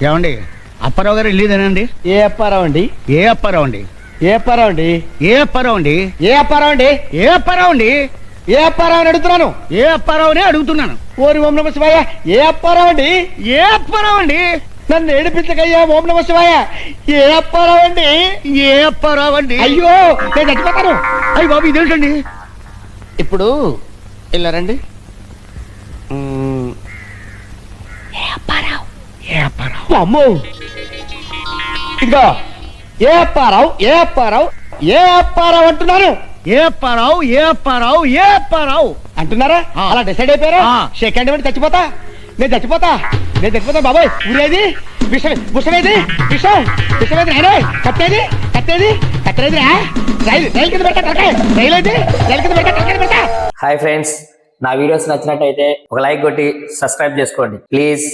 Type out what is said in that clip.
ఏమండి అప్పారావు గారు వెళ్ళేదేనండి? ఏ అప్పారావు అండి? ఏ అప్పారావు అండి? ఏ అప్పారావు అండి? ఏ అప్పారావు అండి? ఏ అప్పారావు అండి? ఏ అప్పారావు అండి? ఏ అప్పారావు అని అడుగుతున్నాను. ఏ అప్పారావునే అడుగుతున్నాను. ఓరి ఓం నమ శివాయ. ఏ అప్పారావు అండి? ఏ అప్పారావు అండి? నన్ను ఏడిపించకయ్యా ఓం నమ శివాయ. ఏ అప్పారావు అండి? ఏ అప్పారావు అండి? అయ్యో నేను చచ్చిపోతాను. అయ్యి బాబు ఇదేంటండి? ఇప్పుడు వెళ్ళారండి. ఏ అప్పారావు? అమ్మో ఇదిగో ఏ అప్పారావు ఏ అప్పారావు ఏ అప్పారావు అంటున్నాను. ఏ అప్పారావు? ఏ అప్పారావు? ఏ అప్పారావు అంటున్నారా? అలా డిసైడ్ అయిపోయారా? ఆ. సెకండ్ ఇవ్వండి. చచ్చిపోతా నేను చచ్చిపోతా బాబాయ్. ఊరేది విషమేది విషమేది రైలు కట్టేది రైలు కింద పెట్టా రైలు అయితే రైలు కింద పెట్టా. హాయ్ ఫ్రెండ్స్, నా వీడియోస్ నచ్చినట్టయితే ఒక లైక్ కొట్టి సబ్స్క్రైబ్ చేసుకోండి ప్లీజ్.